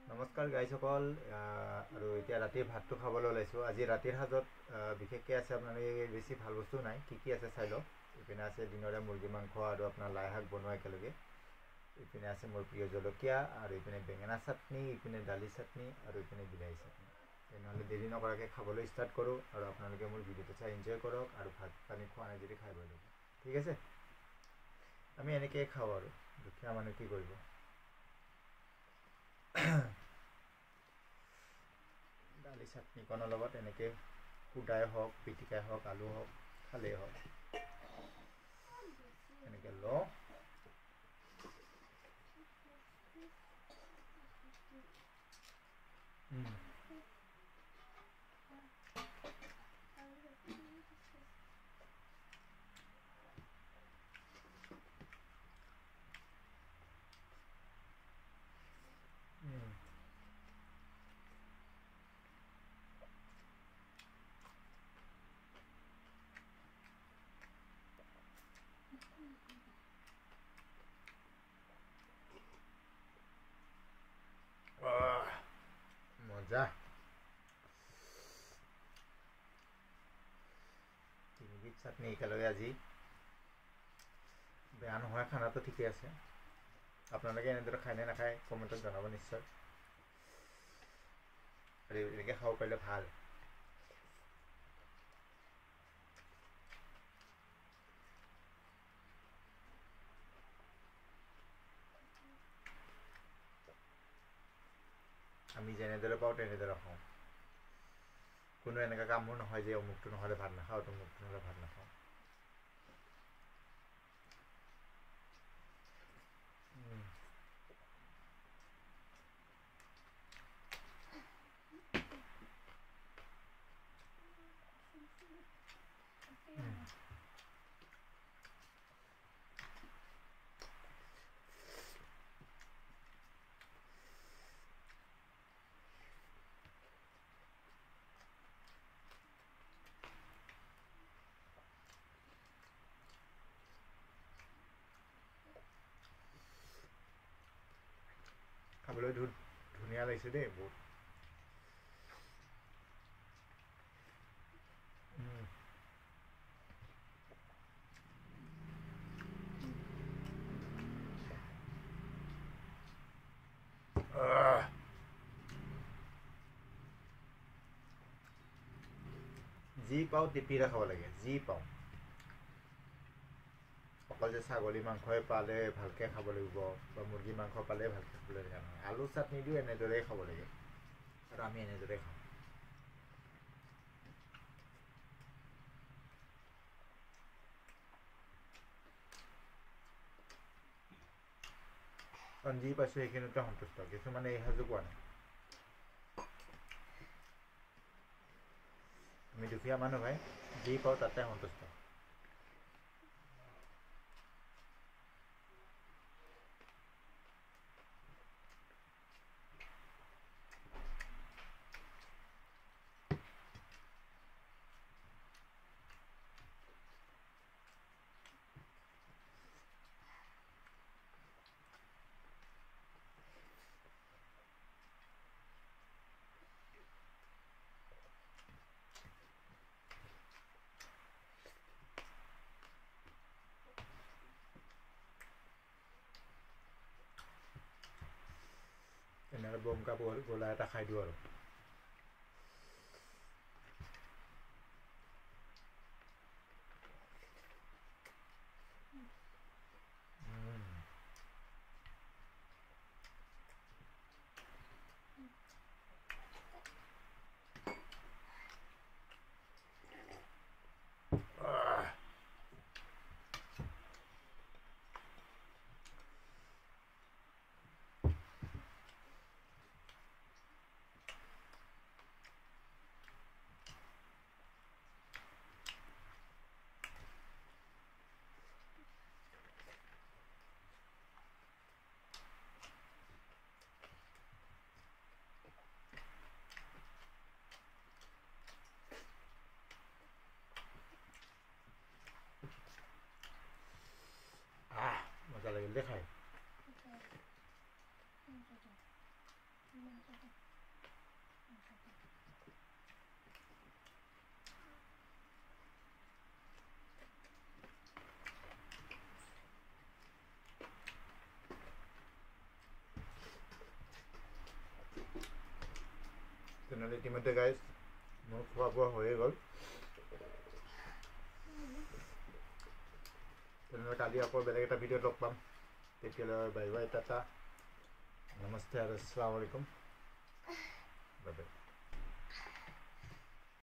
নমস্কাৰ গাইসকল আৰু এতিয়া ৰাতিৰ ভাতটো খাবলৈ ওলাইছোঁ। আজি ৰাতিৰ সাজত বিশেষকৈ আছে আপোনালোকে বেছি ভাল বস্তু নাই, কি আছে চাই লওক। ইপিনে আছে দিনৰে মুৰ্গী মাংস আৰু আপোনাৰ লাই শাক বনোৱা একেলগে। ইপিনে আছে মোৰ প্ৰিয় জলকীয়া আৰু ইপিনে বেঙেনা চাটনি, ইপিনে দালি চাটনি আৰু ইপিনে বিলাহী চাটনি। তেনেহ'লে দেৰি নকৰাকৈ খাবলৈ ষ্টাৰ্ট কৰোঁ আৰু আপোনালোকে মোৰ ভিডিঅ'টো চাই এনজয় কৰক আৰু ভাত পানী খোৱা নাই যদি খাই বৈ ল'ব, ঠিক আছে। আমি এনেকৈয়ে খাওঁ আৰু দুখীয়া মানুহ কি কৰিব। দালি চাটনিকণৰ লগত এনেকৈ সুদাই হওক, পিটিকাই হওক, আলু হওক, খালেই হওক। এনেকৈ লওঁ। মজা। তিনিবিধ চাটনি একেলগে আজি, বেয়া নহয়, খানাটো ঠিকে আছে। আপোনালোকে এনেদৰে খায়নে নাখায় কমেণ্টত জনাব নিশ্চয়। আৰু এনেকৈ খাব পাৰিলে ভাল। আমি যেনেদৰে পাওঁ তেনেদৰে খাওঁ। কোনো এনেকুৱা কামবোৰ নহয় যে অমুকটো নহ'লে ভাত নাখাওঁ, তমুকটো নহ'লে ভাত নাখাওঁ। খাবলৈ ধুনীয়া লাগিছে দেই বহুত। যি পাওঁ টিপিৰে খাব লাগে, যি পাওঁ। অকল যে ছাগলী মাংসই পালে ভালকৈ খাব লাগিব বা মুৰ্গী মাংস পালে ভালকৈ খাব লাগে নহয়। আলু চাটনি দিও এনেদৰেই খাব লাগে আৰু আমি এনেদৰে খাওঁ। কাৰণ যি পাইছোঁ সেইখিনিতে সন্তুষ্ট, কিছুমানে এই সাজু পোৱা নাই। আমি দুখীয়া মানুহ ভাই, যি পাওঁ তাতে সন্তুষ্ট। এনেকৈ বমকা গোলা এটা খাই দিওঁ আৰু। তেনেহ'লে ইতিমধ্যে গাইজ মোৰ খোৱা বোৱা হৈয়ে গ'ল। তেনেহ'লে কালি আকৌ বেলেগ এটা ভিডিঅ'ত লগ পাম। তেতিয়ালৈ বাই বাই, টাটা, নমস্তে আৰু আসসালামু আলাইকুম, বাই বাই।